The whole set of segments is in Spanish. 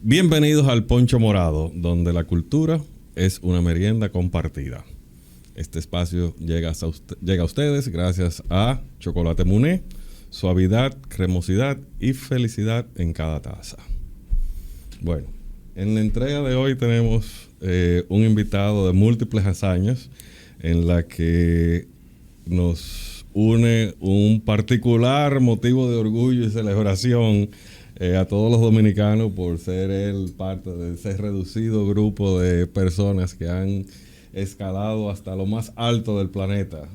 Bienvenidos al Poncho Morado, donde la cultura es una merienda compartida. Este espacio llega a ustedes gracias a Chocolate Muné, suavidad, cremosidad y felicidad en cada taza. Bueno, en la entrega de hoy tenemos un invitado de múltiples hazañas en la que nos une un particular motivo de orgullo y celebración a todos los dominicanos por ser él parte de ese reducido grupo de personas que han escalado hasta lo más alto del planeta.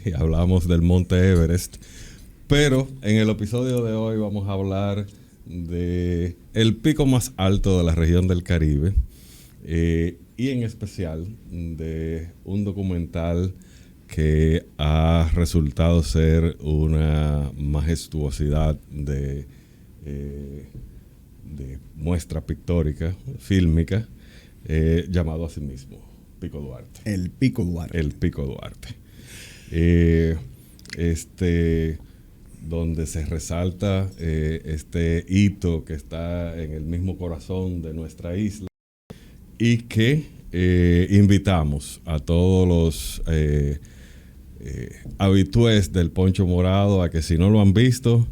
Y hablamos del Monte Everest. Pero en el episodio de hoy vamos a hablar de el pico más alto de la región del Caribe y en especial de un documental que ha resultado ser una majestuosidad de muestra pictórica, fílmica, llamado a sí mismo Pico Duarte. El Pico Duarte. El Pico Duarte. Donde se resalta este hito que está en el mismo corazón de nuestra isla y que invitamos a todos los habitués del Poncho Morado a que, si no lo han visto,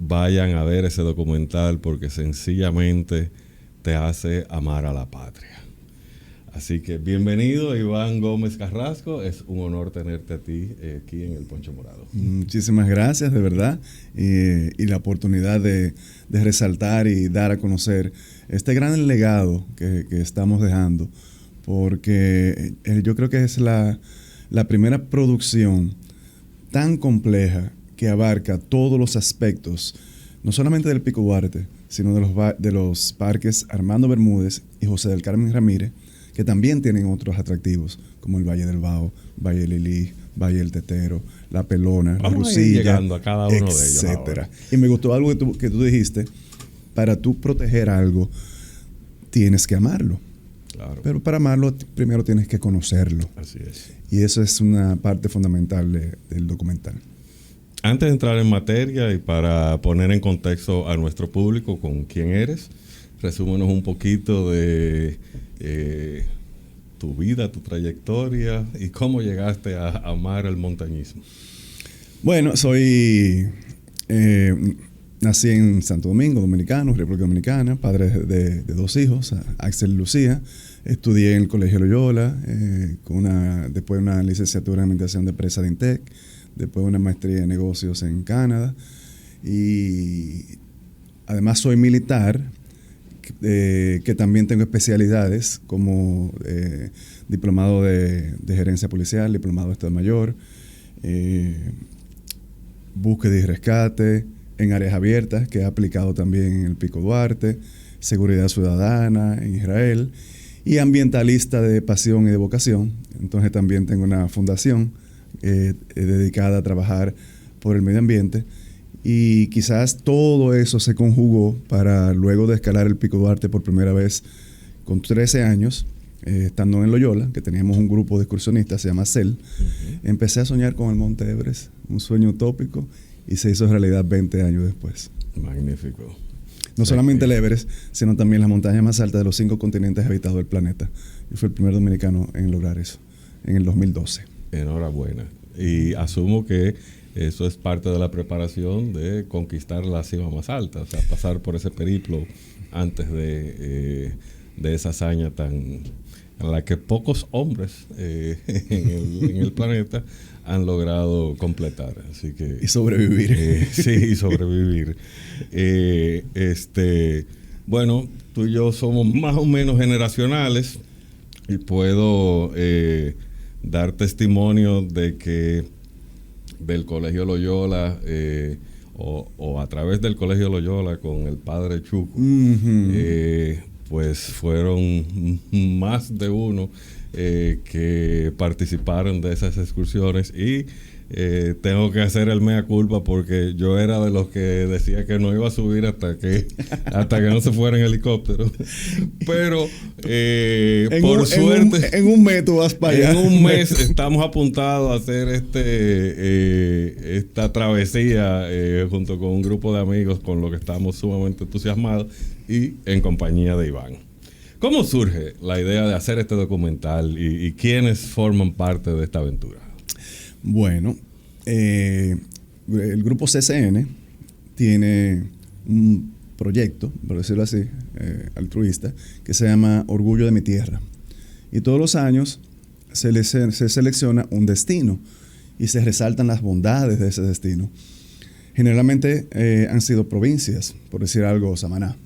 vayan a ver ese documental, porque sencillamente te hace amar a la patria. Así que bienvenido, Iván Gómez Carrasco. Es un honor tenerte a ti aquí en el Poncho Morado. Muchísimas gracias, de verdad. Y la oportunidad de resaltar y dar a conocer este gran legado que estamos dejando. Porque yo creo que es la primera producción tan compleja que abarca todos los aspectos, no solamente del Pico Duarte, sino de los parques Armando Bermúdez y José del Carmen Ramírez, que también tienen otros atractivos, como el Valle del Bao, Valle Lilí, Valle del Tetero, La Pelona, La Rusilla, llegando a cada uno de ellos, etcétera. Y me gustó algo que tú dijiste: para tú proteger algo, tienes que amarlo. Claro. Pero para amarlo, primero tienes que conocerlo. Así es. Y eso es una parte fundamental del documental. Antes de entrar en materia y para poner en contexto a nuestro público con quién eres, resúmenos un poquito de tu vida, tu trayectoria y cómo llegaste a amar el montañismo. Bueno, nací en Santo Domingo, dominicano, República Dominicana, padre de dos hijos, Axel y Lucía. Estudié en el Colegio Loyola, después una licenciatura en Administración de Empresas de INTEC, después una maestría en negocios en Canadá, y además soy militar, que también tengo especialidades como diplomado de gerencia policial, diplomado de Estado Mayor, búsqueda y rescate en áreas abiertas, que he aplicado también en el Pico Duarte, seguridad ciudadana en Israel, y ambientalista de pasión y de vocación. Entonces también tengo una fundación dedicada a trabajar por el medio ambiente, y quizás todo eso se conjugó para luego de escalar el Pico Duarte por primera vez con 13 años, estando en Loyola, que teníamos un grupo de excursionistas, se llama CEL. Empecé a soñar con el Monte Everest, un sueño utópico, y se hizo realidad 20 años después. Magnífico. No solamente el Everest, sino también las montañas más altas de los 5 continentes habitados del planeta. Yo fui el primer dominicano en lograr eso, en el 2012. Enhorabuena. Y asumo que eso es parte de la preparación de conquistar la cima más alta, o sea, pasar por ese periplo antes de esa hazaña a la que pocos hombres en el planeta han logrado completar. Así que, y sobrevivir. Sí, y sobrevivir. Bueno, tú y yo somos más o menos generacionales y puedo dar testimonio de que del Colegio Loyola o a través del Colegio Loyola con el padre Chuco, pues fueron más de uno que participaron de esas excursiones, y tengo que hacer el mea culpa porque yo era de los que decía que no iba a subir hasta que no se fuera en helicóptero. Pero por suerte... En un mes tú vas para allá. En un mes estamos apuntados a hacer esta travesía junto con un grupo de amigos con lo que estamos sumamente entusiasmados y en compañía de Iván. ¿Cómo surge la idea de hacer este documental y quiénes forman parte de esta aventura? Bueno, el grupo CCN tiene un proyecto, por decirlo así, altruista, que se llama Orgullo de mi Tierra. Y todos los años se selecciona un destino y se resaltan las bondades de ese destino. Generalmente han sido provincias, por decir algo, Samaná.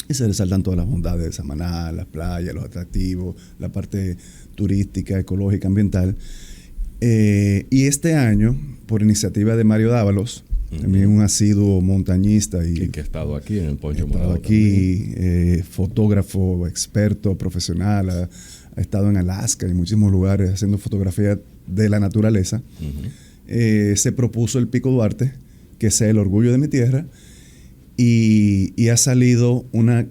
Y se resaltan todas las bondades de Samaná, las playas, los atractivos, la parte turística, ecológica, ambiental. Y este año, por iniciativa de Mario Dávalos, también un asiduo montañista y que ha estado aquí en el Poncho Morado. Aquí, fotógrafo, experto, profesional, ha estado en Alaska y en muchísimos lugares haciendo fotografía de la naturaleza. Se propuso el Pico Duarte, que sea el orgullo de mi tierra, y ha salido una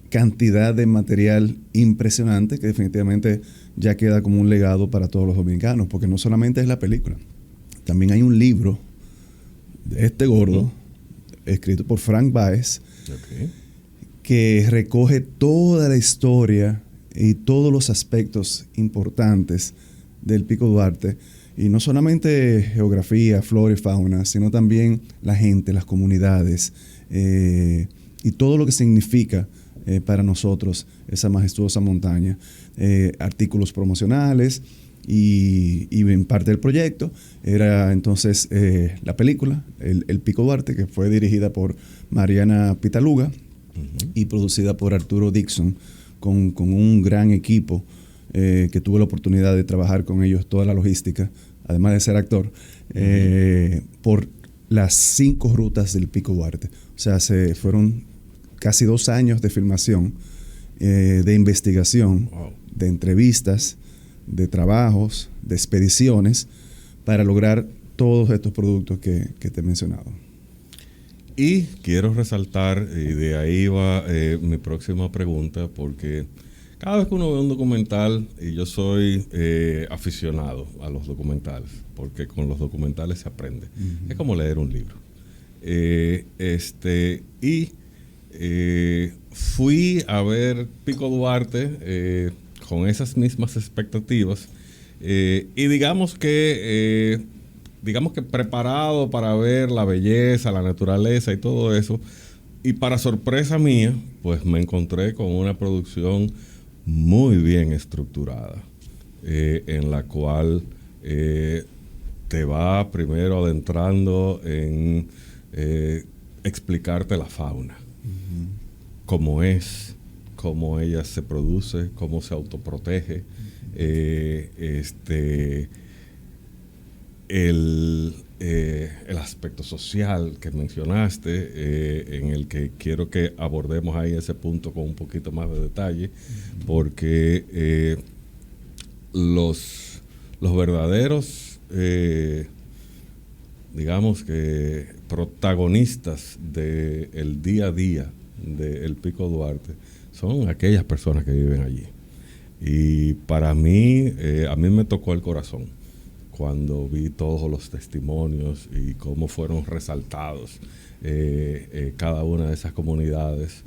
cantidad de material impresionante que definitivamente ya queda como un legado para todos los dominicanos, porque no solamente es la película, también hay un libro de este gordo, escrito por Frank Baez, que recoge toda la historia y todos los aspectos importantes del Pico Duarte, y no solamente geografía, flora y fauna, sino también la gente, las comunidades, y todo lo que significa para nosotros esa majestuosa montaña. Artículos promocionales y en parte del proyecto era entonces la película El Pico Duarte, que fue dirigida por Mariana Pitaluga y producida por Arturo Dixon con un gran equipo que tuve la oportunidad de trabajar con ellos toda la logística, además de ser actor, por las 5 rutas del Pico Duarte. O sea, fueron casi 2 años de filmación, de investigación, de entrevistas, de trabajos, de expediciones, para lograr todos estos productos que te he mencionado. Y quiero resaltar, y de ahí va mi próxima pregunta, porque cada vez que uno ve un documental, y yo soy aficionado a los documentales, porque con los documentales se aprende. Es como leer un libro. Fui a ver Pico Duarte con esas mismas expectativas y digamos que preparado para ver la belleza, la naturaleza y todo eso, y para sorpresa mía, pues me encontré con una producción muy bien estructurada, en la cual te va primero adentrando en explicarte la fauna, cómo es, cómo ella se produce, cómo se autoprotege, el aspecto social que mencionaste, en el que quiero que abordemos ahí ese punto con un poquito más de detalle, porque los verdaderos, digamos que protagonistas del día a día del Pico Duarte son aquellas personas que viven allí. Y para mí, a mí me tocó el corazón cuando vi todos los testimonios y cómo fueron resaltados cada una de esas comunidades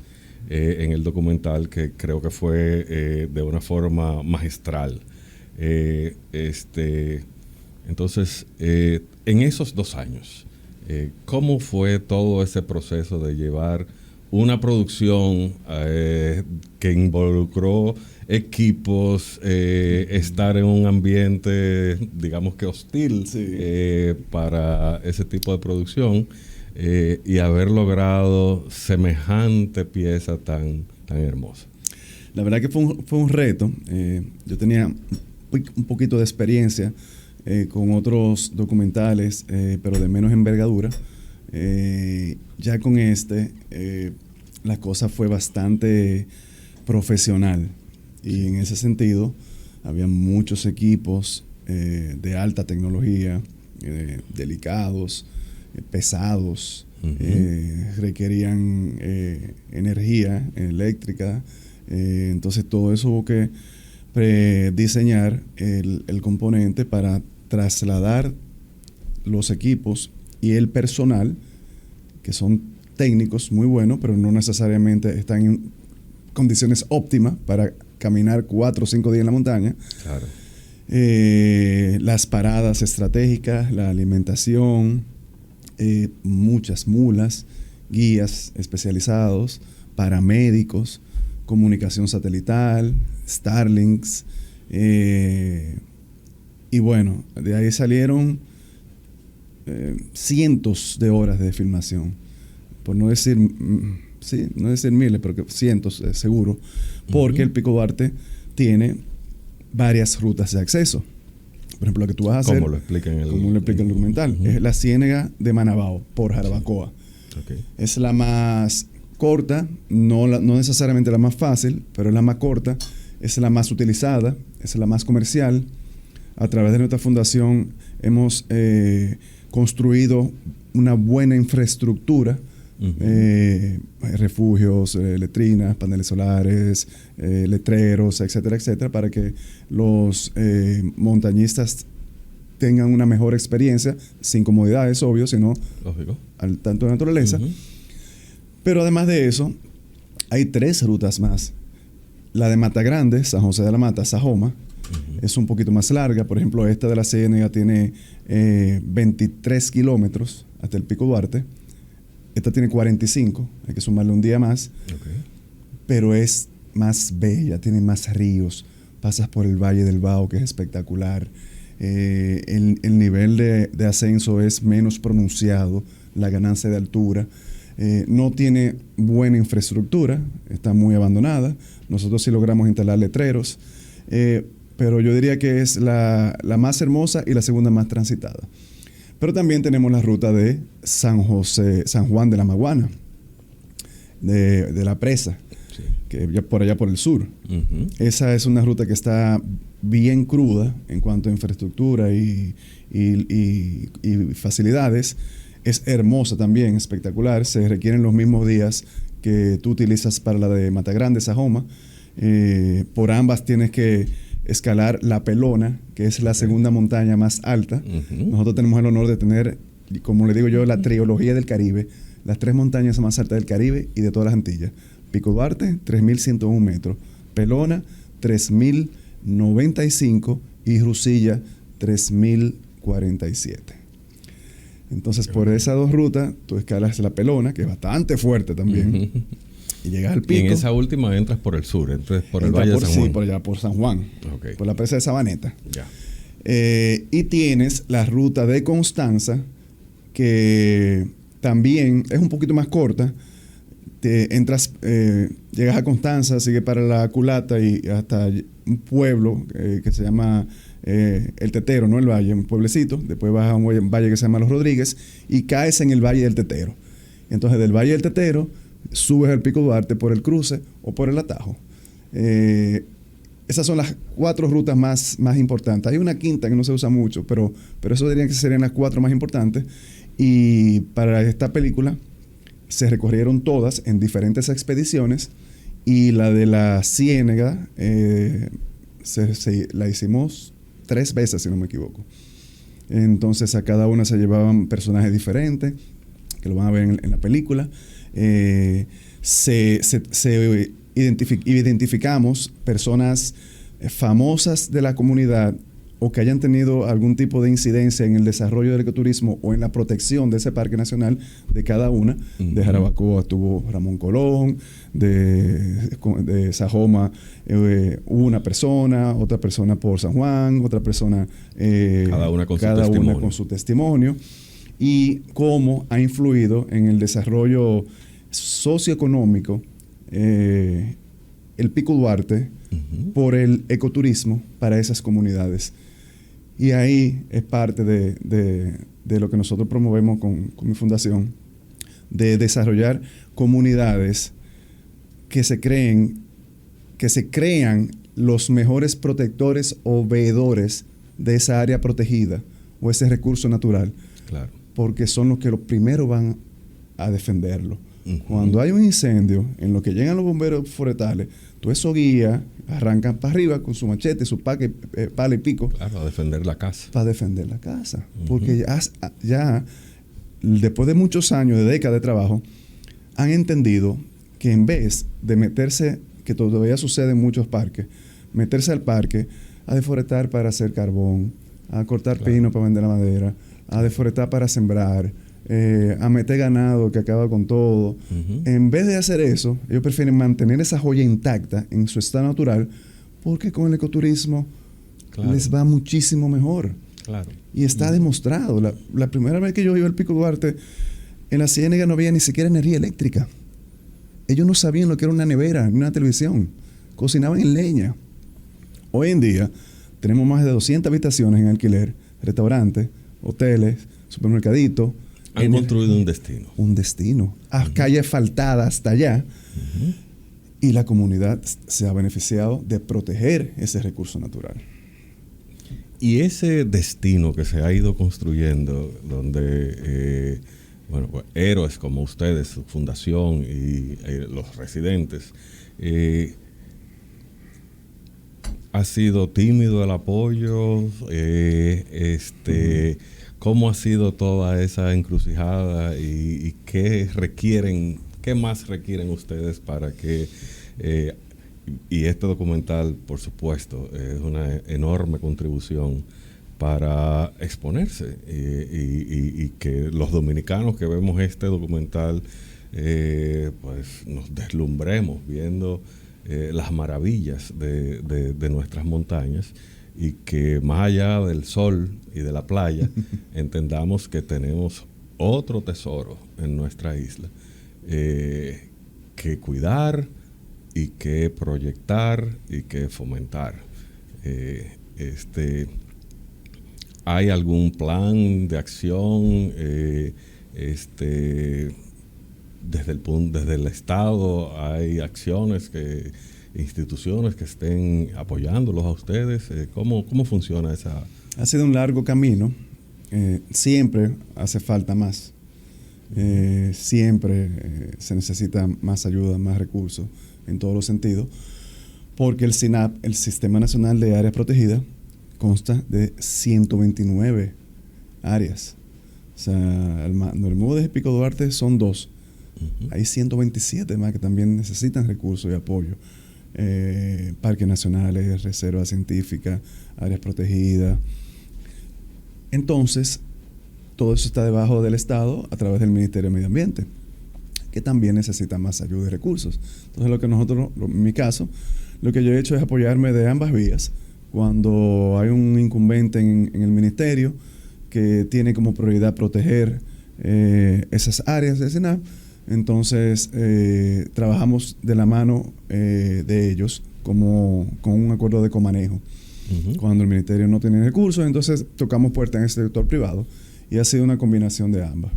en el documental, que creo que fue de una forma magistral. Entonces, en esos 2 años, ¿cómo fue todo ese proceso de llevar una producción que involucró equipos, estar en un ambiente, digamos que hostil, para ese tipo de producción, y haber logrado semejante pieza tan hermosa? La verdad que fue un reto. Yo tenía un poquito de experiencia con otros documentales, pero de menos envergadura. Ya con la cosa fue bastante profesional, y en ese sentido había muchos equipos de alta tecnología, delicados, pesados, requerían energía eléctrica. Entonces todo eso hubo que diseñar el componente para trasladar los equipos y el personal, que son técnicos muy buenos, pero no necesariamente están en condiciones óptimas para caminar 4 o 5 días en la montaña. Claro. Las paradas estratégicas, la alimentación, muchas mulas, guías especializados, paramédicos, comunicación satelital, Starlinks, y bueno, de ahí salieron cientos de horas de filmación, por no decir, no decir miles, pero cientos seguro, porque el Pico Duarte tiene varias rutas de acceso. Por ejemplo, la que tú vas a hacer, ¿Cómo lo explica en el documental, es la Ciénega de Manabao, por Jarabacoa. Okay. Es la más corta, no necesariamente la más fácil, pero es la más corta, es la más utilizada, es la más comercial. A través de nuestra fundación hemos construido una buena infraestructura, refugios, letrinas, paneles solares, letreros, etcétera, etcétera, para que los montañistas tengan una mejor experiencia, sin comodidades, obvio, sino lógico, al tanto de naturaleza. Pero además de eso, hay 3 rutas más. La de Mata Grande, San José de la Mata, Sajoma, es un poquito más larga. Por ejemplo, esta de la Ciénega tiene 23 kilómetros hasta el Pico Duarte. Esta tiene 45, hay que sumarle un día más. Okay. Pero es más bella, tiene más ríos. Pasas por el Valle del Bao, que es espectacular. El nivel de ascenso es menos pronunciado, la ganancia de altura. No tiene buena infraestructura, está muy abandonada. Nosotros sí logramos instalar letreros, pero yo diría que es la más hermosa y la segunda más transitada. Pero también tenemos la ruta de San Juan de la Maguana, de la presa, sí, que ya por allá por el sur. Esa es una ruta que está bien cruda en cuanto a infraestructura y facilidades. Es hermosa también, espectacular. Se requieren los mismos días que tú utilizas para la de Mata Grande, Sajoma. Por ambas tienes que escalar la Pelona, que es la segunda montaña más alta. Nosotros tenemos el honor de tener, como le digo yo, la trilogía del Caribe, las 3 montañas más altas del Caribe y de todas las Antillas. Pico Duarte, 3.101 metros. Pelona, 3.095 y Rusilla, 3.047. Entonces, por esas 2 rutas, tú escalas la Pelona, que es bastante fuerte también, y llegas al pico. Y en esa última entras por el sur, entonces por el Valle de San Juan. Sí, por allá, por San Juan, okay, por la presa de Sabaneta. Ya. Y tienes la ruta de Constanza, que también es un poquito más corta. Llegas a Constanza, sigue para la Culata y hasta un pueblo que se llama El Tetero, no el Valle, un pueblecito. Después vas a un valle que se llama Los Rodríguez y caes en el Valle del Tetero. Entonces del Valle del Tetero subes al Pico Duarte por el cruce o por el atajo. Esas son las 4 rutas más importantes. Hay una quinta que no se usa mucho, pero eso dirían que serían las 4 más importantes. Y para esta película se recorrieron todas en diferentes expediciones, y la de la Ciénega la hicimos 3 veces, si no me equivoco. Entonces a cada una se llevaban personajes diferentes, que lo van a ver en la película. Identificamos personas famosas de la comunidad o que hayan tenido algún tipo de incidencia en el desarrollo del ecoturismo o en la protección de ese parque nacional de cada una. De Jarabacoa estuvo Ramón Colón, de Sajoma hubo una persona, otra persona por San Juan, otra persona, cada una con su testimonio, y cómo ha influido en el desarrollo socioeconómico el Pico Duarte por el ecoturismo para esas comunidades. Y ahí es parte de lo que nosotros promovemos con mi fundación, de desarrollar comunidades que se crean los mejores protectores o veedores de esa área protegida o ese recurso natural, Claro. porque son los que los primeros van a defenderlo. Ujú. Cuando hay un incendio, en lo que llegan los bomberos forestales, tú eso guía, arrancan para arriba con su machete, su pala y pico, Claro, a defender la casa. para defender la casa. Ujú. Porque ya, después de muchos años, de décadas de trabajo, han entendido que en vez de meterse, que todavía sucede en muchos parques, meterse al parque a deforestar para hacer carbón, a cortar Claro. pino para vender la madera, a deforestar para sembrar, a meter ganado que acaba con todo. Ujú. En vez de hacer eso, ellos prefieren mantener esa joya intacta en su estado natural, porque con el ecoturismo Claro. les va muchísimo mejor. Claro. Y está demostrado. La primera vez que yo iba al Pico Duarte, en la Ciénega no había ni siquiera energía eléctrica. Ellos no sabían lo que era una nevera, ni una televisión. Cocinaban en leña. Hoy en día tenemos más de 200 habitaciones en alquiler, restaurantes, hoteles, supermercaditos. Han construido un destino. Un destino. A calle asfaltada hasta allá. Ujú. Y la comunidad se ha beneficiado de proteger ese recurso natural. Y ese destino que se ha ido construyendo, donde pues, héroes como ustedes, su fundación y los residentes, ¿ha sido tímido el apoyo? ¿Cómo ha sido toda esa encrucijada y qué más requieren ustedes para que y este documental, por supuesto, es una enorme contribución para exponerse y que los dominicanos que vemos este documental pues nos deslumbremos viendo las maravillas de nuestras montañas y que más allá del sol y de la playa entendamos que tenemos otro tesoro en nuestra isla que cuidar y que proyectar y que fomentar. ¿Hay algún plan de acción desde el Estado? ¿Hay acciones instituciones que estén apoyándolos a ustedes? ¿Cómo funciona esa? Ha sido un largo camino. Siempre hace falta más. Siempre se necesita más ayuda, más recursos en todos los sentidos, porque el SINAP, el Sistema Nacional de Áreas Protegidas, consta de 129 áreas. O sea, el Bermúdez y Pico Duarte son 2. Uh-huh. Hay 127 más que también necesitan recursos y apoyo. Parques nacionales, reservas científicas, áreas protegidas. Entonces, todo eso está debajo del Estado a través del Ministerio de Medio Ambiente, que también necesita más ayuda y recursos. Entonces, lo que nosotros, en mi caso, lo que yo he hecho es apoyarme de ambas vías. Cuando hay un incumbente en el ministerio que tiene como prioridad proteger esas áreas de SINAP, entonces trabajamos de la mano de ellos con un acuerdo de comanejo. Uh-huh. Cuando el ministerio no tiene recursos, entonces tocamos puertas en el sector privado y ha sido una combinación de ambas.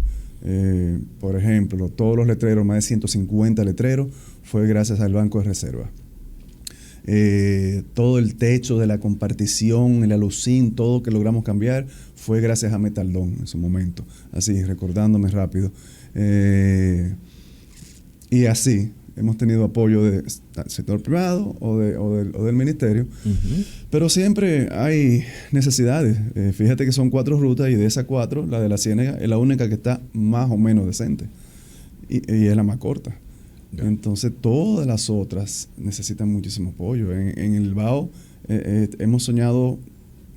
Por ejemplo, todos los letreros, más de 150 letreros, fue gracias al Banco de Reserva. Todo el techo de la compartición, el alucín, todo que logramos cambiar fue gracias a Metaldón en su momento, así recordándome rápido. Y así hemos tenido apoyo del sector privado o del ministerio, uh-huh. Pero siempre hay necesidades. Fíjate que son 4 rutas y de esas 4, la de la Ciénega es la única que está más o menos decente y es la más corta. Yeah. Entonces todas las otras necesitan muchísimo apoyo. En el BAO hemos soñado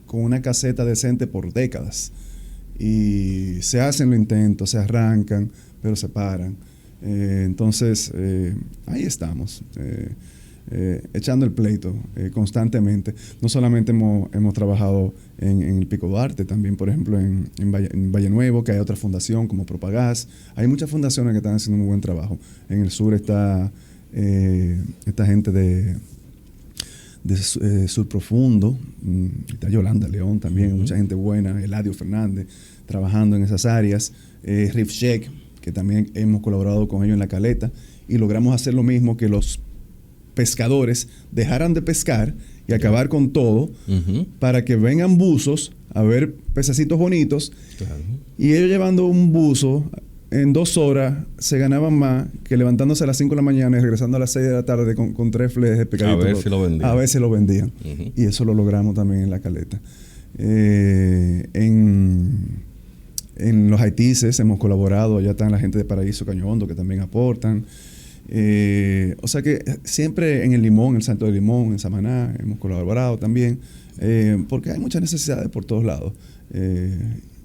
con una caseta decente por décadas y se hacen los intentos, se arrancan, pero se paran. Entonces ahí estamos, echando el pleito constantemente. No solamente hemos trabajado en el Pico Duarte, también por ejemplo en Valle Nuevo, que hay otra fundación como Propagás. Hay muchas fundaciones que están haciendo muy buen trabajo. En el sur está esta gente de Sur Profundo, está Yolanda León también, uh-huh. Mucha gente buena, Eladio Fernández, trabajando en esas áreas, Reef Check, que también hemos colaborado con ellos en La Caleta, y logramos hacer lo mismo, que los pescadores dejaran de pescar y acabar con todo para que vengan buzos a ver pececitos bonitos. Claro. Y ellos llevando un buzo en 2 horas se ganaban más que levantándose a las 5 de la mañana y regresando a las 6 de la tarde con 3 flejes de pescadito. A ver si lo vendían. A ver si lo vendían. Y eso lo logramos también en La Caleta. En los Haitises hemos colaborado, allá están la gente de Paraíso Caño Hondo que también aportan. O sea que siempre en el Limón, el Santo de Limón, en Samaná, hemos colaborado también, porque hay muchas necesidades por todos lados.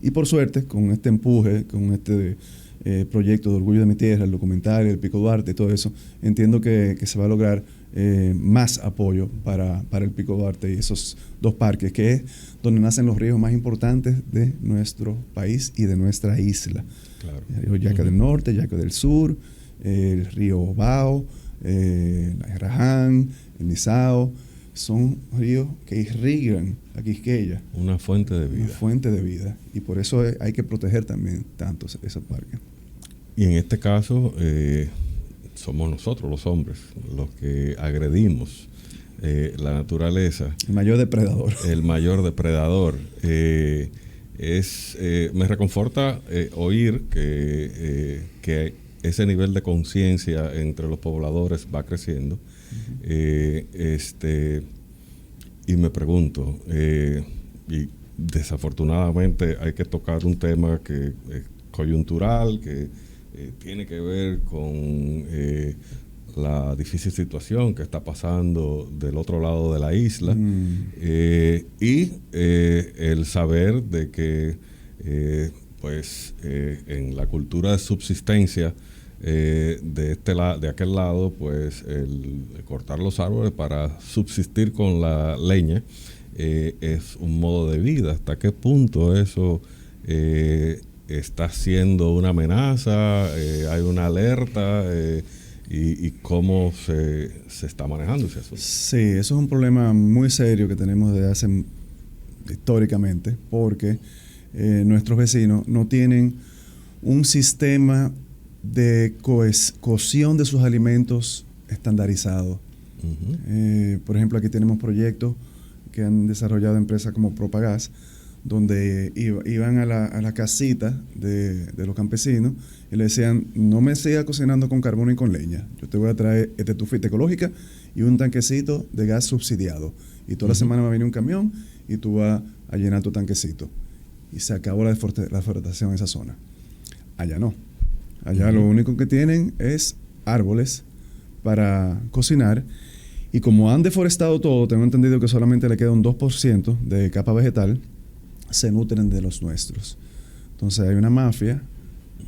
Y por suerte, con este empuje, con este proyecto de Orgullo de mi Tierra, el documental, el Pico Duarte y todo eso, entiendo que se va a lograr más apoyo para el Pico Duarte y esos 2 parques, que es donde nacen los ríos más importantes de nuestro país y de nuestra isla. Claro. El río Yaca del Norte, Yaca del Sur, el río Bao, la Raján, el Nizao, son ríos que irrigan a Quisqueya. Una fuente de vida. Una fuente de vida. Y por eso hay que proteger también tanto esos parques. Y en este caso, somos nosotros los hombres los que agredimos la naturaleza. El mayor depredador. El mayor depredador. Me reconforta oír que ese nivel de conciencia entre los pobladores va creciendo. Y me pregunto, y desafortunadamente hay que tocar un tema que es coyuntural, que tiene que ver con la difícil situación que está pasando del otro lado de la isla, y el saber de que en la cultura de subsistencia de aquel lado, pues el cortar los árboles para subsistir con la leña es un modo de vida. ¿Hasta qué punto eso está siendo una amenaza? ¿Hay una alerta? ¿Y cómo se está manejando ese asunto? Sí, eso es un problema muy serio que tenemos desde hace históricamente, porque nuestros vecinos no tienen un sistema de cocción de sus alimentos estandarizado. Por ejemplo, aquí tenemos proyectos que han desarrollado empresas como Propagás, donde iban a la casita de los campesinos y le decían: no me sigas cocinando con carbón y con leña, yo te voy a traer tufita ecológica y un tanquecito de gas subsidiado, y toda la semana va a venir un camión y tú vas a llenar tu tanquecito. Y se acabó la deforestación en esa zona. Allá no. Allá lo único que tienen es árboles para cocinar, y como han deforestado todo, tengo entendido que solamente le queda un 2% de capa vegetal, se nutren de los nuestros. Entonces hay una mafia,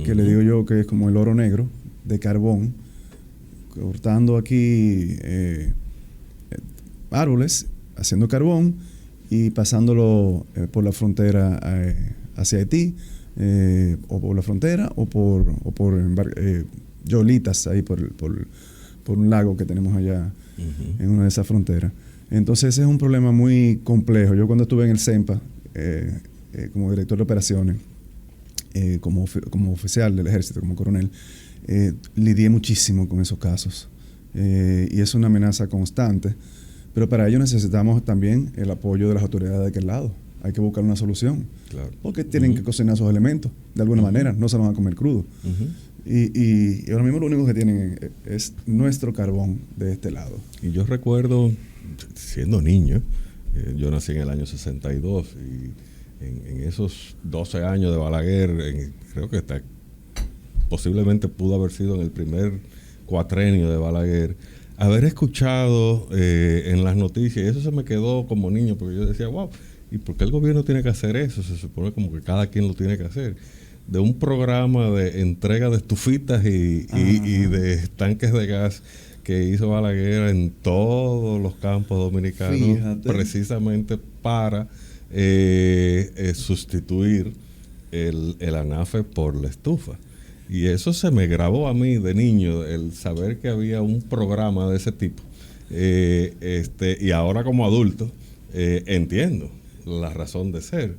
que le digo yo que es como el oro negro, de carbón, cortando aquí árboles, haciendo carbón y pasándolo por la frontera hacia Haití, o por la frontera o por yolitas ahí por un lago que tenemos allá en una de esas fronteras. Entonces ese es un problema muy complejo. Yo cuando estuve en el CEMPA como director de operaciones, como oficial del ejército, como coronel, lidié muchísimo con esos casos, y es una amenaza constante, pero para ello necesitamos también el apoyo de las autoridades de aquel lado. Hay que buscar una solución. Claro. Porque tienen que cocinar esos elementos de alguna manera, no se los van a comer crudo. Y ahora mismo lo único que tienen es nuestro carbón de este lado. Y yo recuerdo, siendo niño, yo nací en el año 62, y en esos 12 años de Balaguer, creo que posiblemente pudo haber sido en el primer cuatrenio de Balaguer, haber escuchado en las noticias, y eso se me quedó como niño, porque yo decía, wow, ¿y por qué el gobierno tiene que hacer eso? Se supone como que cada quien lo tiene que hacer. De un programa de entrega de estufitas y de tanques de gas que hizo Balaguer en todos los campos dominicanos. Fíjate. Precisamente para sustituir el anafe por la estufa. Y eso se me grabó a mí de niño, el saber que había un programa de ese tipo. Y ahora como adulto entiendo la razón de ser.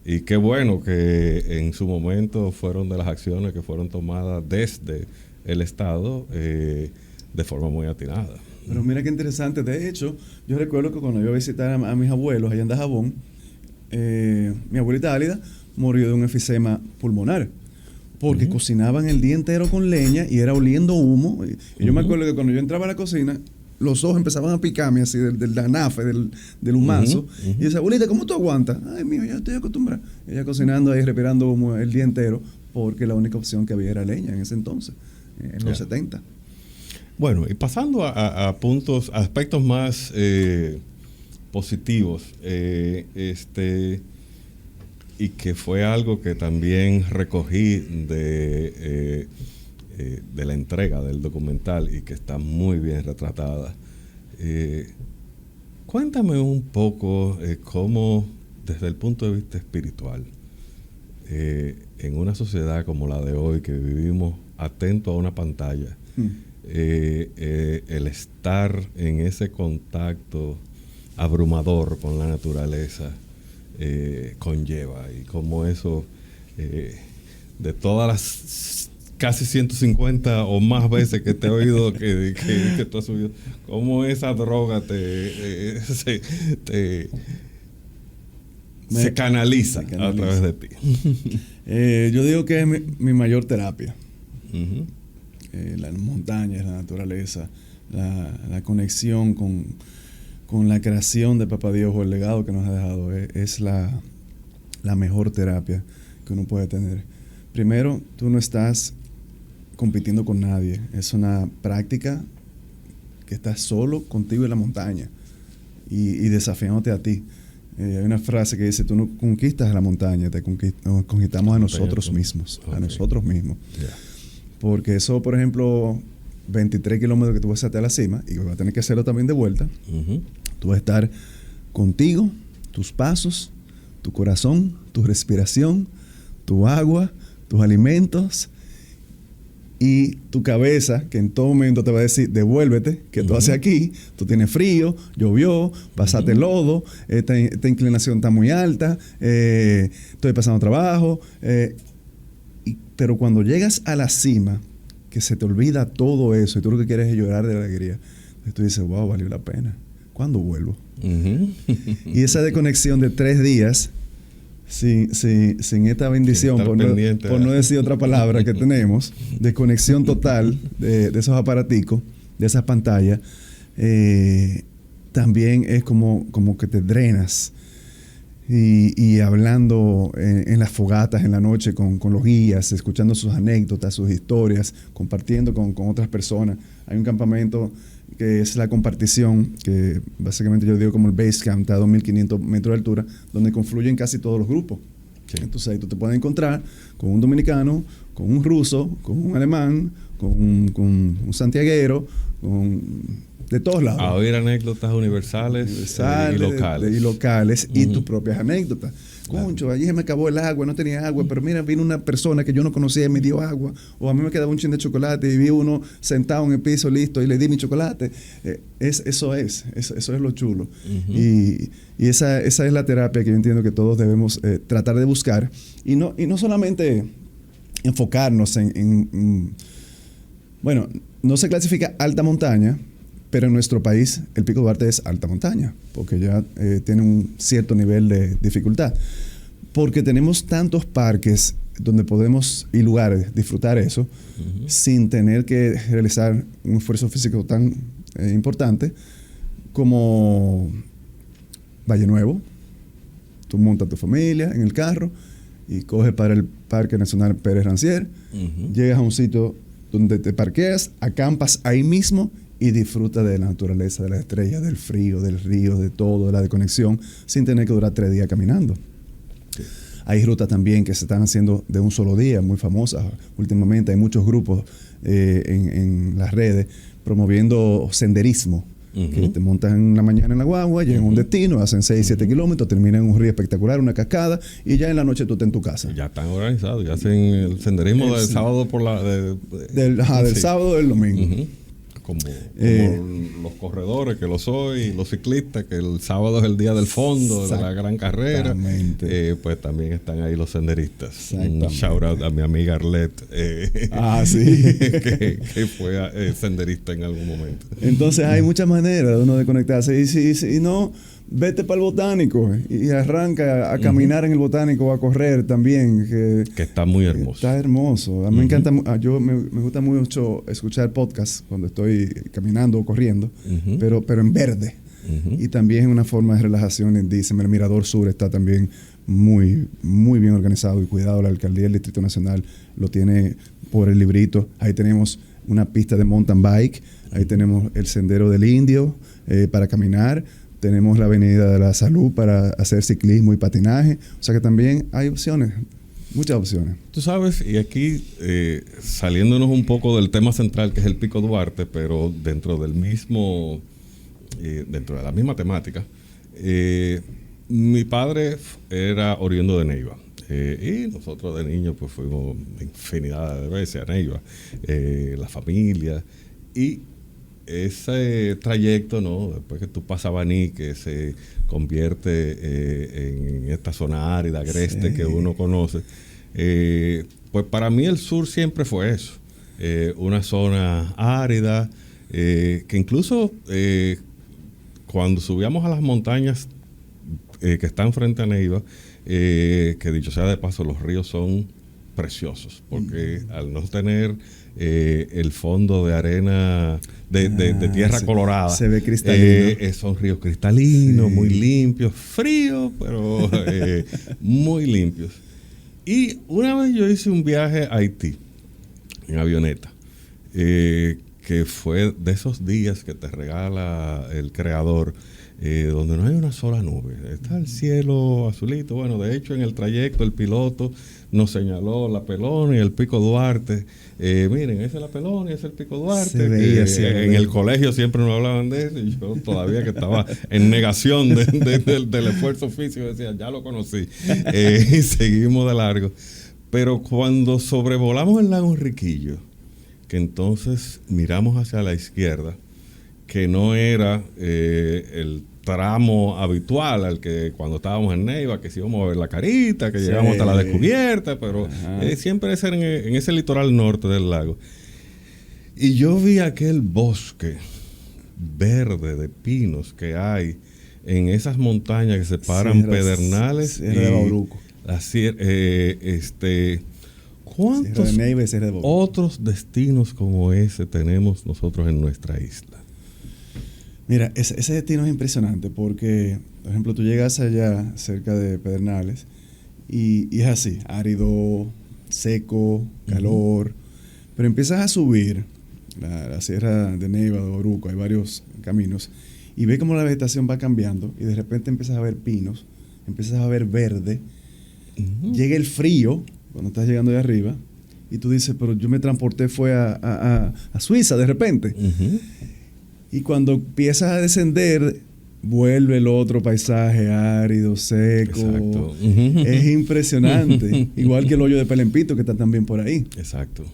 Y qué bueno que en su momento fueron de las acciones que fueron tomadas desde el Estado de forma muy atinada. Pero mira qué interesante. De hecho, yo recuerdo que cuando yo visitaba a mis abuelos allá en Dajabón, mi abuelita Álida murió de un enfisema pulmonar. Porque cocinaban el día entero con leña y era oliendo humo. Y yo me acuerdo que cuando yo entraba a la cocina, los ojos empezaban a picarme así del anafe, del humazo. Y yo decía, abuelita, ¿cómo tú aguantas? Ay, mío, ya estoy acostumbrada. Ella cocinando ahí, respirando humo el día entero, porque la única opción que había era leña en ese entonces, en los 70. Bueno, y pasando a aspectos más positivos, y que fue algo que también recogí de la entrega del documental y que está muy bien retratada. Cuéntame un poco cómo, desde el punto de vista espiritual, en una sociedad como la de hoy, que vivimos atentos a una pantalla, el estar en ese contacto abrumador con la naturaleza conlleva, y cómo eso, de todas las casi 150 o más veces que te he oído que tú has subido, cómo esa droga se canaliza a través de ti. Yo digo que es mi mayor terapia. Las montañas, la naturaleza, la conexión con la creación de Papá Dios, o el legado que nos ha dejado, es la mejor terapia que uno puede tener. Primero, tú no estás compitiendo con nadie. Es una práctica que estás solo contigo en la montaña y desafiándote a ti. Hay una frase que dice, tú no conquistas a la montaña, nos conquistamos a nosotros mismos. Okay. A nosotros mismos. Yeah. Porque eso, por ejemplo, 23 kilómetros que tú vas a estar a la cima, y vas a tener que hacerlo también de vuelta, tú vas a estar contigo, tus pasos, tu corazón, tu respiración, tu agua, tus alimentos y tu cabeza, que en todo momento te va a decir, devuélvete, que tú haces aquí, tú tienes frío, llovió, pasaste lodo, esta inclinación está muy alta, estoy pasando trabajo. Pero cuando llegas a la cima, que se te olvida todo eso y tú lo que quieres es llorar de alegría, entonces tú dices, wow, valió la pena. ¿Cuándo vuelvo? Y esa desconexión de 3 días, sin esta bendición, por no decir otra palabra que tenemos, desconexión total de esos aparaticos, de esas pantallas, también es como que te drenas. Y hablando en las fogatas en la noche con los guías, escuchando sus anécdotas, sus historias, compartiendo con otras personas. Hay un campamento que es la compartición, que básicamente yo digo como el base camp, está a 2.500 metros de altura, donde confluyen casi todos los grupos. Sí. Entonces ahí tú te puedes encontrar con un dominicano, con un ruso, con un alemán, con un santiaguero, de todos lados. A oír anécdotas universales y locales. Y tus propias anécdotas. Claro. Concho, allí se me acabó el agua, no tenía agua, pero mira, vino una persona que yo no conocía y me dio agua. O a mí me quedaba un chin de chocolate y vi uno sentado en el piso listo y le di mi chocolate. Eso es lo chulo. Y esa es la terapia que yo entiendo que todos debemos tratar de buscar. Y no solamente enfocarnos bueno, no se clasifica alta montaña, pero en nuestro país el Pico Duarte es alta montaña, porque ya tiene un cierto nivel de dificultad. Porque tenemos tantos parques donde podemos y lugares disfrutar eso sin tener que realizar un esfuerzo físico tan importante como Valle Nuevo. Tú montas tu familia en el carro y coges para el Parque Nacional Pérez Rancière, llegas a un sitio donde te parqueas, acampas ahí mismo y disfruta de la naturaleza, de las estrellas, del frío, del río, de todo, de la desconexión, sin tener que durar 3 días caminando. Sí. Hay rutas también que se están haciendo de un solo día, muy famosas. Últimamente hay muchos grupos en las redes promoviendo senderismo, que te montan en la mañana en la guagua, llegan a un destino, hacen 6, 7 kilómetros, terminan en un río espectacular, una cascada, y ya en la noche tú estás en tu casa. Ya están organizados, ya hacen el senderismo del sábado por del sábado del domingo. los corredores, que lo soy, y los ciclistas, que el sábado es el día del fondo, de la gran carrera, pues también están ahí los senderistas. Un shout out a mi amiga Arlette, que fue senderista en algún momento. Entonces hay muchas maneras de uno de conectarse, y si no, vete para el botánico y arranca a caminar en el botánico o a correr también. Que está muy hermoso. Está hermoso. A mí me encanta, me gusta mucho escuchar podcasts cuando estoy caminando o corriendo, pero en verde. Y también es una forma de relajación. Dice, el Mirador Sur está también muy, muy bien organizado y cuidado. La alcaldía del Distrito Nacional lo tiene por el librito. Ahí tenemos una pista de mountain bike. Ahí tenemos el Sendero del Indio para caminar. Tenemos la Avenida de la Salud para hacer ciclismo y patinaje. O sea que también hay opciones, muchas opciones. Tú sabes, y aquí saliéndonos un poco del tema central, que es el Pico Duarte, pero dentro del mismo, dentro de la misma temática, mi padre era oriundo de Neiva. Y nosotros de niños pues fuimos infinidad de veces a Neiva, la familia, y ese trayecto, ¿no? Después que tú pasas a Baní, que se convierte en esta zona árida, agreste que uno conoce, pues para mí el sur siempre fue eso, una zona árida, que incluso cuando subíamos a las montañas que están frente a Neiva, que dicho sea de paso, los ríos son preciosos, porque al no tener el fondo de arena de tierra colorada, se ve cristalino, son ríos cristalinos, muy limpios, fríos, pero muy limpios. Y una vez yo hice un viaje a Haití en avioneta, que fue de esos días que te regala el creador, donde no hay una sola nube, está el cielo azulito. Bueno, de hecho en el trayecto el piloto nos señaló la Pelona y el Pico Duarte. Miren, esa es la Pelona y ese es el Pico Duarte. Se veía así, en el colegio siempre nos hablaban de eso, y yo todavía que estaba en negación del esfuerzo físico decía, ya lo conocí, y seguimos de largo. Pero cuando sobrevolamos el lago Enriquillo, que entonces miramos hacia la izquierda, que no era el tramo habitual al que cuando estábamos en Neiva, que sí íbamos a ver la Carita, que llegamos hasta la descubierta, pero siempre es en ese litoral norte del lago. Y yo vi aquel bosque verde de pinos que hay en esas montañas que separan Pedernales y de Bauruco. ¿Cuántos otros destinos como ese tenemos nosotros en nuestra isla? Mira, ese destino es impresionante porque, por ejemplo, tú llegas allá cerca de Pedernales y es así, árido, seco, calor, pero empiezas a subir la Sierra de Neiva, de Bauruco, hay varios caminos, y ves cómo la vegetación va cambiando y de repente empiezas a ver pinos, empiezas a ver verde, llega el frío cuando estás llegando de arriba y tú dices, pero yo me transporté fue a Suiza de repente. Y cuando empiezas a descender, vuelve el otro paisaje árido, seco. Exacto. Es impresionante. Igual que el hoyo de Pelempito, que está también por ahí. Exacto.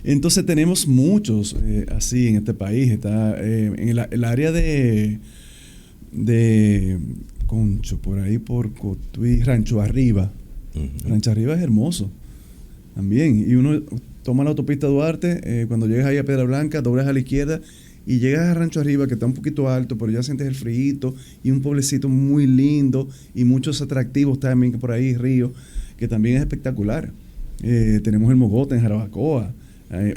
Entonces tenemos muchos así en este país. Está en el área de Concho, por ahí por Cotuí, Rancho Arriba. Rancho Arriba es hermoso también. Y uno toma la autopista Duarte, cuando llegas ahí a Piedra Blanca, doblas a la izquierda y llegas a Rancho Arriba, que está un poquito alto, pero ya sientes el frío, y un pueblecito muy lindo y muchos atractivos también por ahí, río, que también es espectacular. Tenemos el Mogote en Jarabacoa.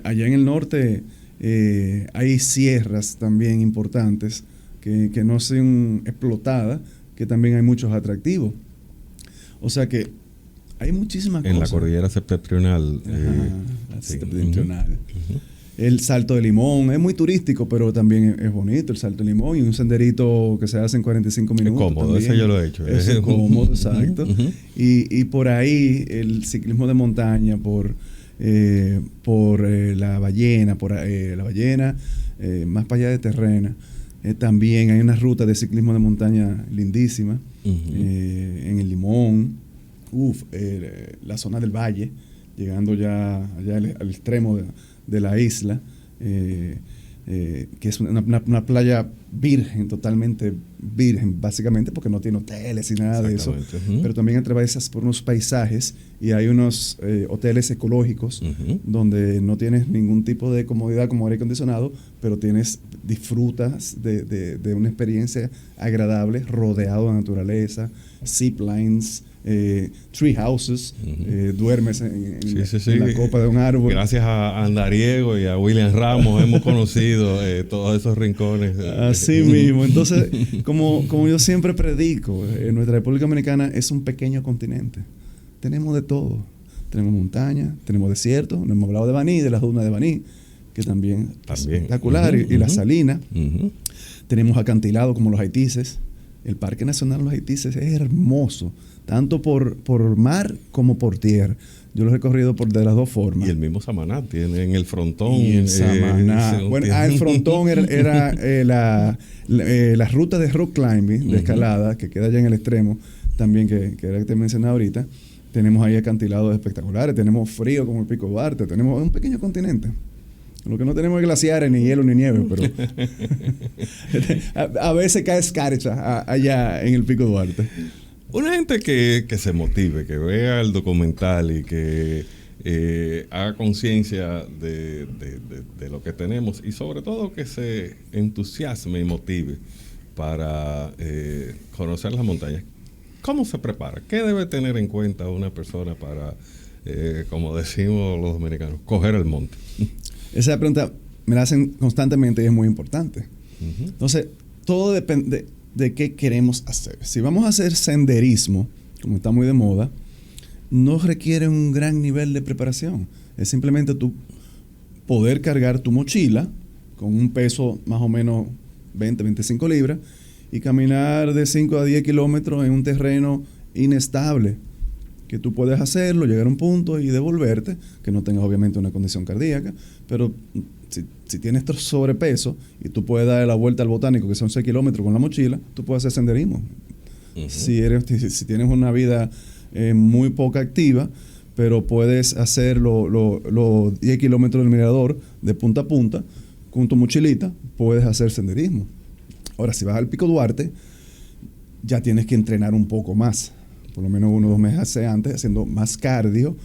Allá en el norte hay sierras también importantes que no son explotadas, que también hay muchos atractivos. O sea que hay muchísimas cosas. En la cordillera septentrional. Septentrional. El Salto de Limón es muy turístico, pero también es bonito el Salto de Limón, y un senderito que se hace en 45 minutos. Es cómodo, también. Ese yo lo he hecho. Es cómodo, exacto. Y por ahí el ciclismo de montaña por la Ballena, más para allá de Terrena. También hay una ruta de ciclismo de montaña lindísima en el Limón, la zona del Valle, llegando ya allá al extremo de la isla. que es una playa virgen, totalmente virgen, básicamente porque no tiene hoteles y nada de eso. Pero también atravesas por unos paisajes y hay unos hoteles ecológicos donde no tienes ningún tipo de comodidad como aire acondicionado, pero disfrutas de una experiencia agradable, rodeado de naturaleza, ziplines, tree houses, duermes en la copa de un árbol. Gracias a Andariego y a William Ramos hemos conocido todos esos rincones. Así mismo. Entonces, como yo siempre predico, nuestra República Dominicana es un pequeño continente. Tenemos de todo. Tenemos montaña, tenemos desierto. No hemos hablado de Baní, de las dunas de Baní, que también es espectacular, y la salina. Tenemos acantilados como los Haitises. El Parque Nacional Los Haitises es hermoso, tanto por mar como por tierra. Yo lo he recorrido de las dos formas. Y el mismo Samaná tiene en el frontón. Y en Samaná. El frontón era la ruta de rock climbing, de escalada, que queda allá en el extremo, también que era que te mencionaba ahorita. Tenemos ahí acantilados espectaculares, tenemos frío como el Pico Duarte, tenemos un pequeño continente. Lo que no tenemos es glaciares, ni hielo, ni nieve, pero a veces cae escarcha allá en el Pico Duarte. Una gente que se motive, que vea el documental y que haga conciencia de lo que tenemos y sobre todo que se entusiasme y motive para conocer las montañas. ¿Cómo se prepara? ¿Qué debe tener en cuenta una persona para, como decimos los dominicanos, coger el monte? Esa pregunta me la hacen constantemente y es muy importante. Entonces, todo depende de qué queremos hacer. Si vamos a hacer senderismo, como está muy de moda, no requiere un gran nivel de preparación. Es simplemente tú poder cargar tu mochila con un peso más o menos 20, 25 libras y caminar de 5 a 10 kilómetros en un terreno inestable, que tú puedes hacerlo, llegar a un punto y devolverte, que no tengas obviamente una condición cardíaca, pero si tienes sobrepeso y tú puedes dar la vuelta al botánico, que son 6 kilómetros con la mochila, tú puedes hacer senderismo. Si tienes una vida muy poca activa, pero puedes hacer los 10 kilómetros del mirador de punta a punta, con tu mochilita, puedes hacer senderismo. Ahora, si vas al Pico Duarte, ya tienes que entrenar un poco más. Por lo menos 1 o 2 meses antes, haciendo más cardio,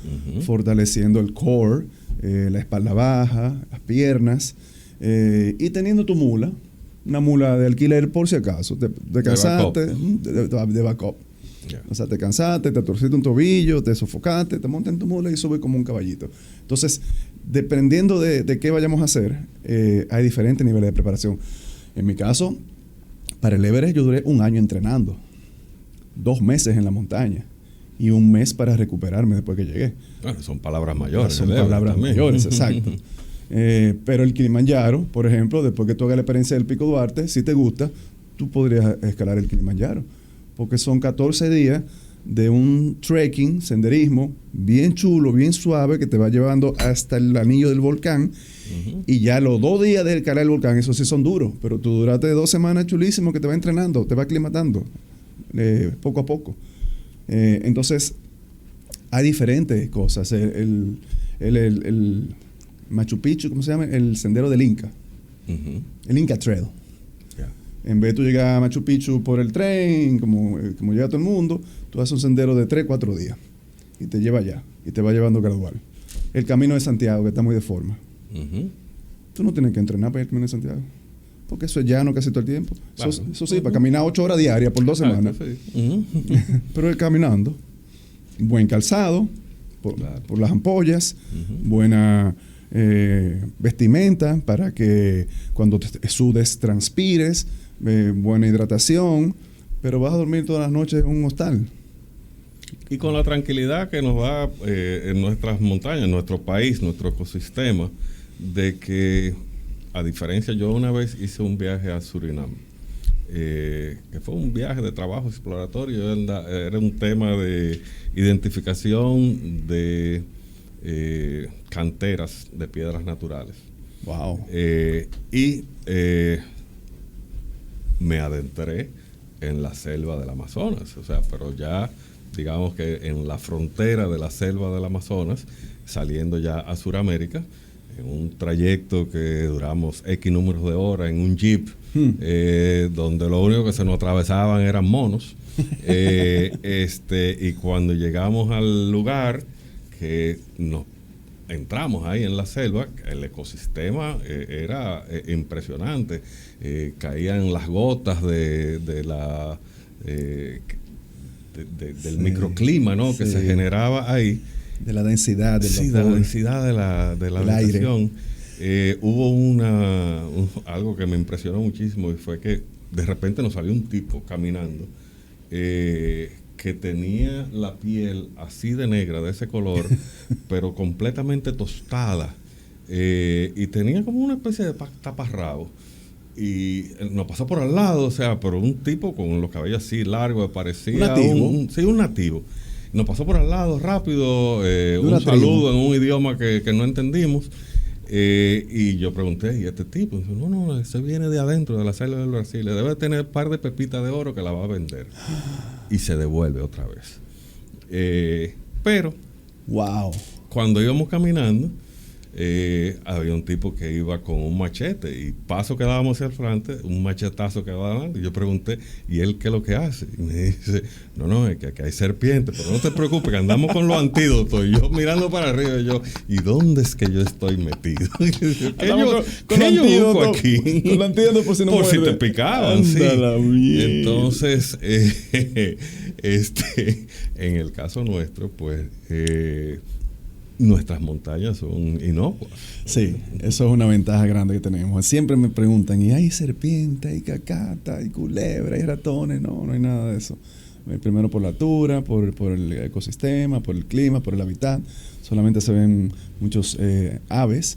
fortaleciendo el core, la espalda baja, las piernas, y teniendo tu mula, una mula de alquiler por si acaso. Te cansaste, de backup. Yeah. O sea, te cansaste, te torciste un tobillo, te sofocaste, te montas en tu mula y subes como un caballito. Entonces, dependiendo de qué vayamos a hacer, hay diferentes niveles de preparación. En mi caso, para el Everest yo duré 1 año entrenando. 2 meses en la montaña y 1 mes para recuperarme después que llegué. Bueno, son palabras mayores. Son palabras mayores, exacto. Pero el Kilimanjaro, por ejemplo, después que tú hagas la experiencia del Pico Duarte, si te gusta, tú podrías escalar el Kilimanjaro. Porque son 14 días de un trekking, senderismo, bien chulo, bien suave, que te va llevando hasta el anillo del volcán. Y ya los 2 días de escalar el volcán, esos sí son duros, pero tú duraste 2 semanas chulísimo que te va entrenando, te va aclimatando. Poco a poco. Entonces, hay diferentes cosas. El Machu Picchu, ¿cómo se llama? El sendero del Inca. El Inca Trail. Yeah. En vez de tú llegar a Machu Picchu por el tren, como llega todo el mundo, tú haces un sendero de 3-4 días y te lleva allá y te va llevando gradual. El Camino de Santiago, que está muy de forma. Tú no tienes que entrenar para ir al Camino de Santiago. Porque eso es llano casi todo el tiempo. Claro. Eso sí, para caminar 8 horas diarias por 2 semanas. Pero es caminando. Buen calzado, por las ampollas, buena vestimenta para que cuando te sudes transpires, buena hidratación, pero vas a dormir todas las noches en un hostal. Y con la tranquilidad que nos da en nuestras montañas, nuestro país, nuestro ecosistema, de que, a diferencia, yo una vez hice un viaje a Surinam, que fue un viaje de trabajo exploratorio, era un tema de identificación de canteras de piedras naturales. Wow. Y me adentré en la selva del Amazonas, o sea, pero ya digamos que en la frontera de la selva del Amazonas, saliendo ya a Sudamérica, en un trayecto que duramos X números de horas en un jeep, donde lo único que se nos atravesaban eran monos. Y cuando llegamos al lugar, que nos entramos ahí en la selva, el ecosistema era impresionante. Caían las gotas del microclima, ¿no? Que se generaba ahí. De la densidad del vapor. De la densidad de la vegetación. Hubo algo que me impresionó muchísimo, y fue que de repente nos salió un tipo caminando que tenía la piel así de negra, de ese color, pero completamente tostada, y tenía como una especie de taparrabo. Y nos pasó por al lado, o sea, pero un tipo con los cabellos así largos, parecía un nativo. Nos pasó por al lado rápido, un saludo en un idioma que no entendimos. Y yo pregunté, ¿y este tipo? Dice, no, ese viene de adentro, de la selva del Brasil. Le debe tener un par de pepitas de oro que la va a vender. Y se devuelve otra vez. Pero, wow, cuando íbamos caminando, había un tipo que iba con un machete, y paso que dábamos hacia el frente, un machetazo que daba adelante. Y yo pregunté, ¿y él qué es lo que hace? Y me dice, no, es que aquí hay serpientes, pero no te preocupes, que andamos con los antídotos. Y yo mirando para arriba, ¿y dónde es que yo estoy metido? ¿Qué yo busco aquí? Con los antídotos por si no por muerde. si te picaban, sí. Entonces, en el caso nuestro, pues, nuestras montañas son inocuas. Sí, eso es una ventaja grande que tenemos. Siempre me preguntan, ¿y hay serpientes, hay cacata, hay culebra, hay ratones? No hay nada de eso. Primero por la altura, por el ecosistema, por el clima, por el hábitat. Solamente se ven muchos aves,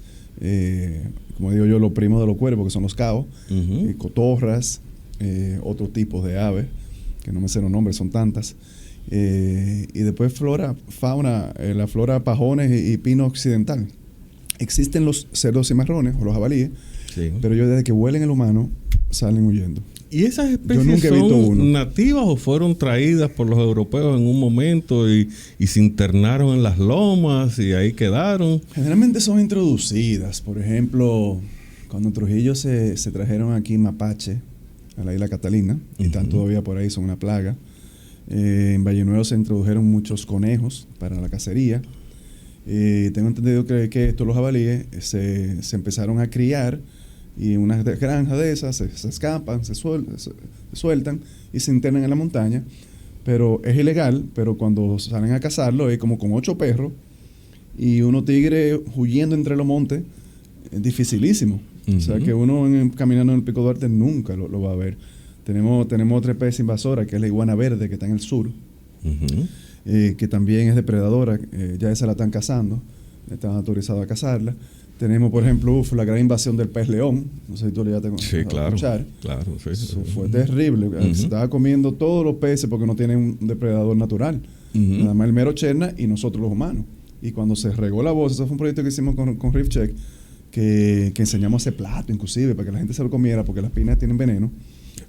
como digo yo, los primos de los cuervos, que son los cabos, cotorras, otros tipos de aves, que no me sé los nombres, son tantas. Y después fauna, la flora pajones y pino occidental. Existen los cerdos cimarrones o los jabalíes, sí, pero ellos desde que huelen el humano salen huyendo. ¿Y esas especies son nativas o fueron traídas por los europeos en un momento y se internaron en las lomas y ahí quedaron? Generalmente son introducidas. Por ejemplo, cuando en Trujillo se trajeron aquí mapache a la isla Catalina, y están todavía por ahí, son una plaga. En Valle Nuevo se introdujeron muchos conejos para la cacería. Tengo entendido que estos los jabalíes se empezaron a criar, y en una granja de esas se escapan, se sueltan y se internan en la montaña. Pero es ilegal, pero cuando salen a cazarlo es como con 8 perros y unos tigres huyendo entre los montes. Es dificilísimo. O sea que uno caminando en el Pico Duarte nunca lo va a ver. Tenemos otra especie invasora, que es la iguana verde, que está en el sur, que también es depredadora. Ya esa la están cazando, están autorizados a cazarla. Tenemos, por ejemplo, la gran invasión del pez león. No sé si tú ya te escuchar. Claro, sí. Eso fue terrible. Se estaba comiendo todos los peces porque no tienen un depredador natural. Nada más el mero cherna y nosotros los humanos. Y cuando se regó la voz, eso fue un proyecto que hicimos con Reef Check, que enseñamos a hacer plato, inclusive, para que la gente se lo comiera, porque las pinas tienen veneno.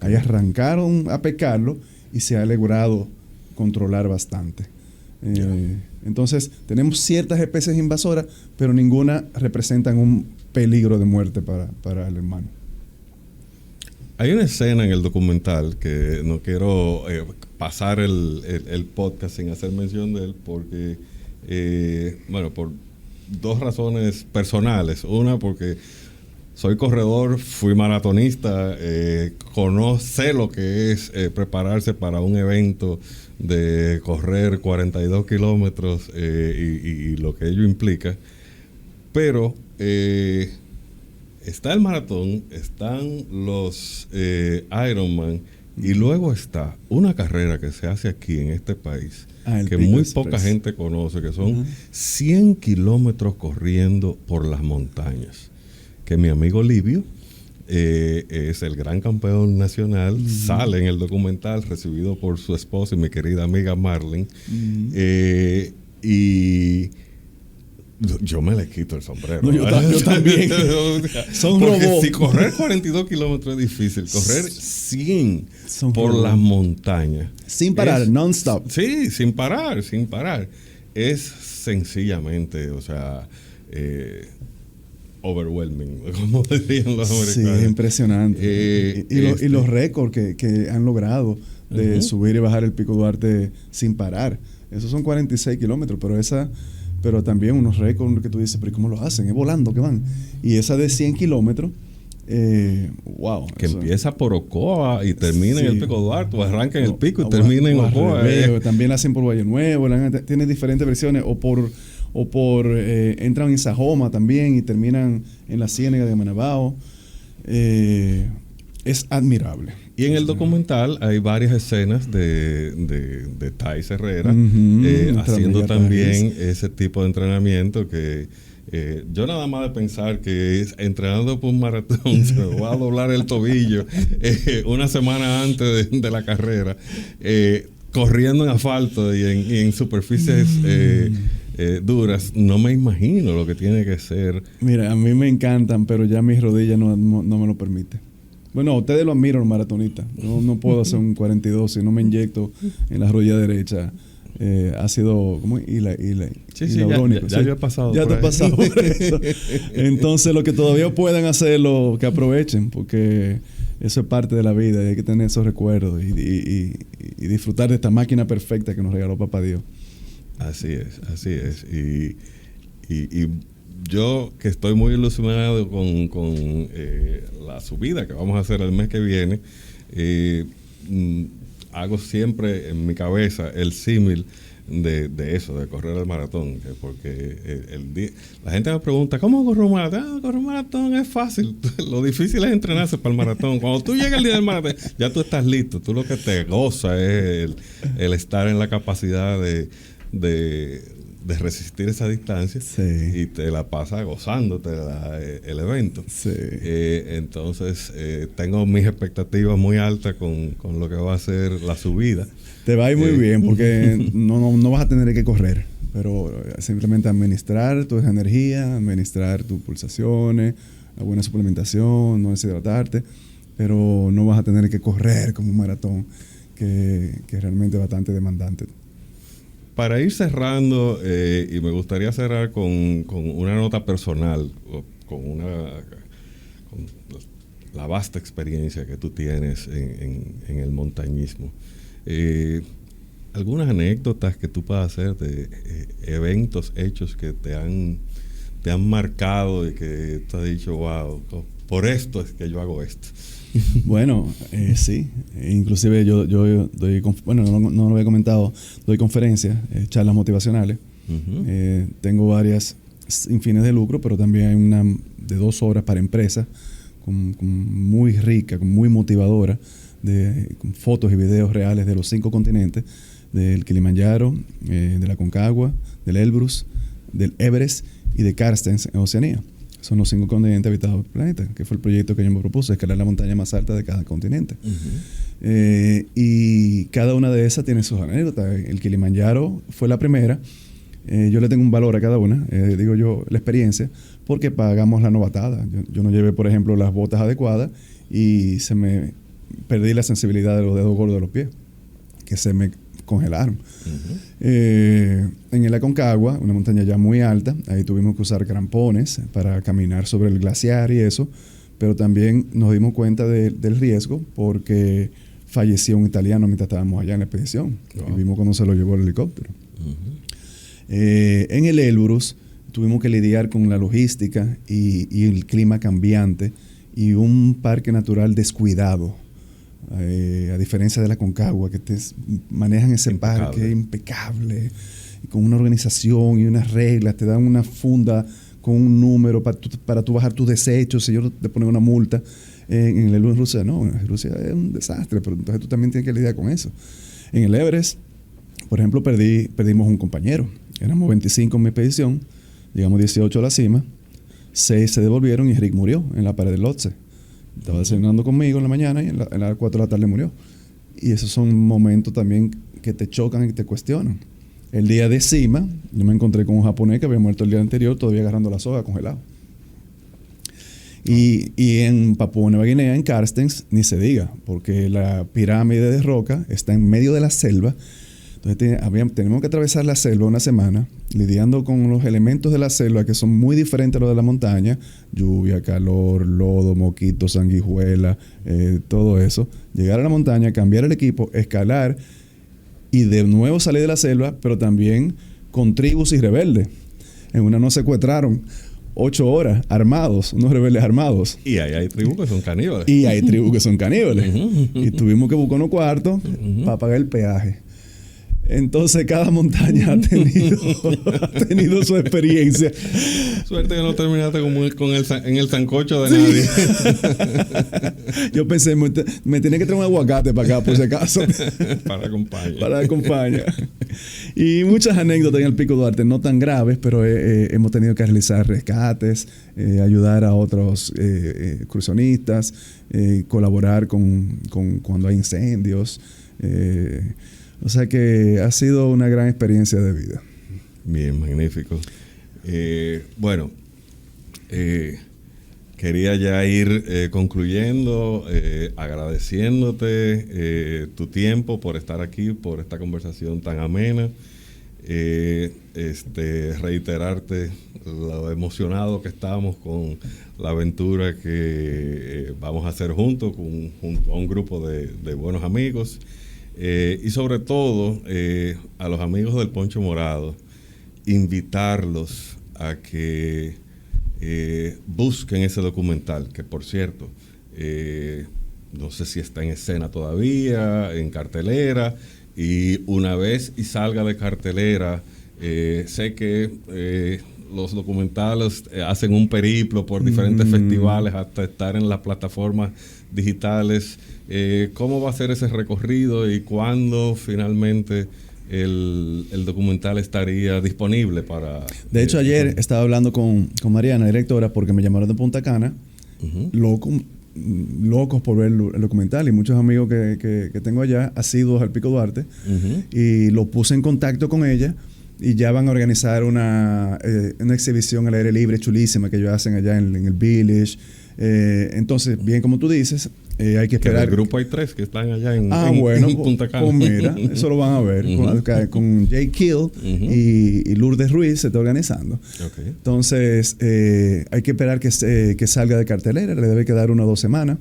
Ahí arrancaron a pescarlo y se ha logrado controlar bastante. Entonces, tenemos ciertas especies invasoras, pero ninguna representan un peligro de muerte para el hermano. Hay una escena en el documental que no quiero pasar el podcast sin hacer mención de él, porque, por 2 razones personales. Una, porque soy corredor, fui maratonista, sé lo que es prepararse para un evento de correr 42 kilómetros y lo que ello implica. Pero está el maratón, están los Ironman, y luego está una carrera que se hace aquí en este país, que muy poca gente conoce, que son 100 kilómetros corriendo por las montañas. Que mi amigo Livio es el gran campeón nacional, sale en el documental, recibido por su esposa y mi querida amiga Marlene. Y yo me le quito el sombrero. No, yo también. Son robots. Si correr 42 kilómetros es difícil, correr 100 por las montañas. Sin parar, non-stop. Sí, sin parar. Es sencillamente, overwhelming, como dirían los Sí, americanos. es impresionante. Y los récords que han logrado de subir y bajar el Pico Duarte sin parar. Esos son 46 kilómetros, pero también unos récords que tú dices, pero ¿cómo lo hacen? Es volando que van. Y esa de 100 kilómetros, wow. Que empieza por Ocoa y termina en el Pico Duarte, o arranca en el pico y termina en al Ocoa. revés, también la hacen por Valle Nuevo, tiene diferentes versiones, entran en Sajoma también y terminan en la Ciénaga de Manabao. Es admirable. Y en el documental hay varias escenas de Thais Herrera haciendo también ese tipo de entrenamiento que yo nada más de pensar que entrenando por un maratón se me va a doblar el tobillo una semana antes de la carrera, corriendo en asfalto y en superficies duras, no me imagino lo que tiene que ser. Mira, a mí me encantan, pero ya mis rodillas no me lo permiten. Bueno, a ustedes lo admiro, los maratonistas. No puedo hacer un 42 si no me inyecto en la rodilla derecha ácido, ¿cómo? Sí, hialurónico. ya yo he pasado. Ya te has pasado por eso. Entonces, los que todavía puedan hacerlo, que aprovechen, porque eso es parte de la vida y hay que tener esos recuerdos y disfrutar de esta máquina perfecta que nos regaló Papá Dios. Así es. Y yo, que estoy muy ilusionado con la subida que vamos a hacer el mes que viene, hago siempre en mi cabeza el símil de eso, de correr el maratón, porque la gente me pregunta, ¿cómo corro un maratón? Correr un maratón es fácil, lo difícil es entrenarse para el maratón. Cuando tú llegas al día del maratón, ya tú estás listo, tú lo que te goza es el estar en la capacidad de resistir esa distancia, y te la pasas gozándote el evento. Sí. Entonces, tengo mis expectativas muy altas con lo que va a ser la subida. Te va a ir muy bien porque no vas a tener que correr, pero simplemente administrar tu energía, administrar tus pulsaciones, la buena suplementación, no deshidratarte, pero no vas a tener que correr como un maratón que realmente es bastante demandante. Para ir cerrando, y me gustaría cerrar con una nota personal, con la vasta experiencia que tú tienes en el montañismo. Algunas anécdotas que tú puedas hacer de eventos, hechos que te han marcado y que tú has dicho, wow, por esto es que yo hago esto. Bueno, sí. Inclusive yo doy, bueno, no lo había comentado, doy conferencias, charlas motivacionales. Tengo varias sin fines de lucro, pero también hay una de 2 horas para empresas, muy rica, muy motivadora, con fotos y videos reales de los 5 continentes, del Kilimanjaro, de la Aconcagua, del Elbrus, del Everest y de Carstens en Oceanía. Son los 5 continentes habitados del planeta, que fue el proyecto que yo me propuse, escalar la montaña más alta de cada continente. Y cada una de esas tiene sus anécdotas. El Kilimanjaro fue la primera. Yo le tengo un valor a cada una, digo yo, la experiencia, porque pagamos la novatada. Yo no llevé, por ejemplo, las botas adecuadas y perdí la sensibilidad de los dedos gordos de los pies, que se me congelaron. En el Aconcagua, una montaña ya muy alta, ahí tuvimos que usar crampones para caminar sobre el glaciar y eso, pero también nos dimos cuenta del riesgo porque falleció un italiano mientras estábamos allá en la expedición. Y vimos cuando se lo llevó el helicóptero. En el Elbrus tuvimos que lidiar con la logística y el clima cambiante y un parque natural descuidado. A diferencia de la Aconcagua, que manejan ese parque impecable, con una organización y unas reglas, te dan una funda con un número para tú bajar tus desechos, si ellos te ponen una multa. En el Rusia no, en Rusia es un desastre, pero entonces tú también tienes que lidiar con eso. En el Everest, por ejemplo, perdimos un compañero, éramos 25 en mi expedición, llegamos 18 a la cima, 6 se devolvieron y Rick murió en la pared del Lhotse. Estaba desayunando conmigo en la mañana y a las 4 de la tarde murió. Y esos son momentos también que te chocan y te cuestionan. El día de cima, yo me encontré con un japonés que había muerto el día anterior, todavía agarrando la soga congelado. Y en Papúa Nueva Guinea, en Carstens, ni se diga, porque la pirámide de roca está en medio de la selva, Entonces tenemos que atravesar la selva una semana, lidiando con los elementos de la selva que son muy diferentes a los de la montaña: lluvia, calor, lodo, mosquitos, sanguijuela, todo eso. Llegar a la montaña, cambiar el equipo, escalar y de nuevo salir de la selva, pero también con tribus y rebeldes. En una nos secuestraron 8 horas armados, unos rebeldes armados. Y ahí hay tribus que son caníbales. Y tuvimos que buscar unos cuartos para pagar el peaje. Entonces cada montaña ha tenido su experiencia. Suerte que no terminaste en el sancocho de nadie. Yo pensé, me tenía que traer un aguacate para acá, por si acaso. Para acompañar. Y muchas anécdotas en el Pico Duarte, no tan graves, pero hemos tenido que realizar rescates, ayudar a otros excursionistas, colaborar con cuando hay incendios. O sea que ha sido una gran experiencia de vida. Bien, magnífico. Bueno, quería ya ir concluyendo, agradeciéndote tu tiempo por estar aquí, por esta conversación tan amena. Reiterarte lo emocionado que estamos con la aventura que vamos a hacer junto a un grupo de buenos amigos. Y sobre todo a los amigos del Poncho Morado, invitarlos a que busquen ese documental, que por cierto, no sé si está en escena todavía, en cartelera, y una vez y salga de cartelera, sé que los documentales hacen un periplo por diferentes festivales hasta estar en las plataformas digitales. ¿Cómo va a ser ese recorrido y cuándo finalmente el documental estaría disponible para...? De hecho, ayer estaba hablando con Mariana, directora, porque me llamaron de Punta Cana, locos por ver el documental, y muchos amigos que tengo allá, asiduos al Pico Duarte, y los puse en contacto con ella, y ya van a organizar una exhibición al aire libre chulísima que ellos hacen allá en el Village. Entonces, bien como tú dices, hay que esperar. En el grupo hay 3 que están allá en Punta Cana. Pues mira, eso lo van a ver con Jay Kill y Lourdes Ruiz se está organizando. Okay. Entonces, hay que esperar que salga de cartelera. Le debe quedar 1 o 2 semanas.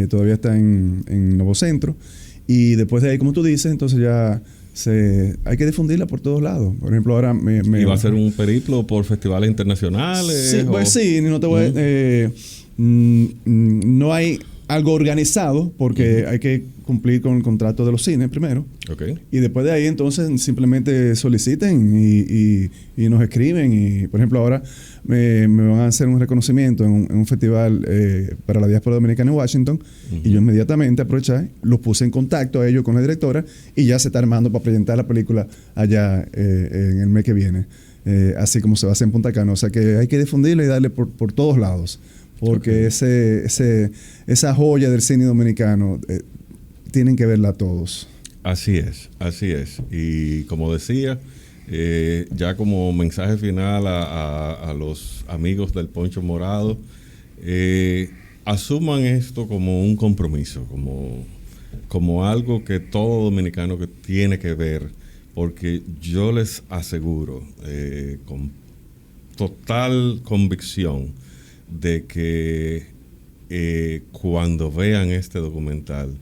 Todavía está en Nuevo Centro. Y después de ahí, como tú dices, entonces ya hay que difundirla por todos lados. Por ejemplo, ahora ¿Y va a ser un periplo por festivales internacionales? Sí, pues sí, no te voy no hay algo organizado porque hay que cumplir con el contrato de los cines primero. Okay. Y después de ahí entonces simplemente soliciten y nos escriben. Y por ejemplo ahora me van a hacer un reconocimiento en un festival para la diáspora dominicana en Washington. Y yo inmediatamente aproveché, los puse en contacto a ellos con la directora y ya se está armando para presentar la película allá en el mes que viene. Así como se va a hacer en Punta Cana. O sea que hay que difundirla y darle por todos lados. Porque esa joya del cine dominicano tienen que verla todos. Así es. Y como decía, ya como mensaje final a los amigos del Poncho Morado, asuman esto como un compromiso, como algo que todo dominicano que tiene que ver, porque yo les aseguro con total convicción de que cuando vean este documental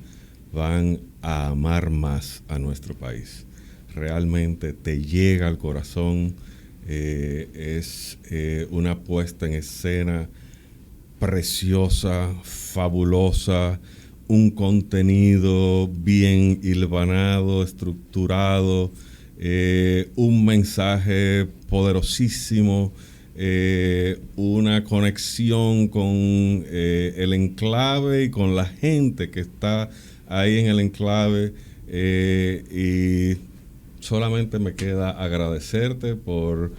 van a amar más a nuestro país. Realmente te llega al corazón, es una puesta en escena preciosa, fabulosa, un contenido bien hilvanado, estructurado, un mensaje poderosísimo, una conexión con el enclave y con la gente que está ahí en el enclave, y solamente me queda agradecerte por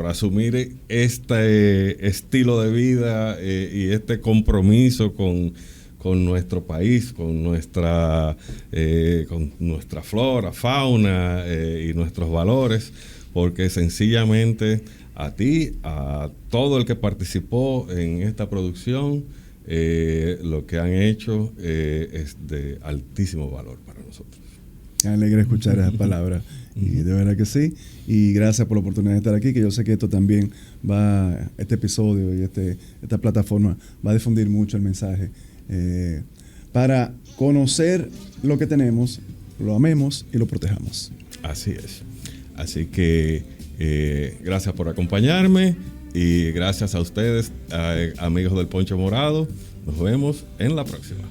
asumir este estilo de vida y este compromiso con nuestro país, con nuestra flora, fauna y nuestros valores, porque sencillamente a ti, a todo el que participó en esta producción, lo que han hecho es de altísimo valor para nosotros. Me alegra escuchar esas palabras. Y de verdad que sí. Y gracias por la oportunidad de estar aquí, que yo sé que esto también este episodio y esta plataforma va a difundir mucho el mensaje. Para conocer lo que tenemos, lo amemos y lo protejamos. Así es. Así que gracias por acompañarme y gracias a ustedes, amigos del Poncho Morado. Nos vemos en la próxima.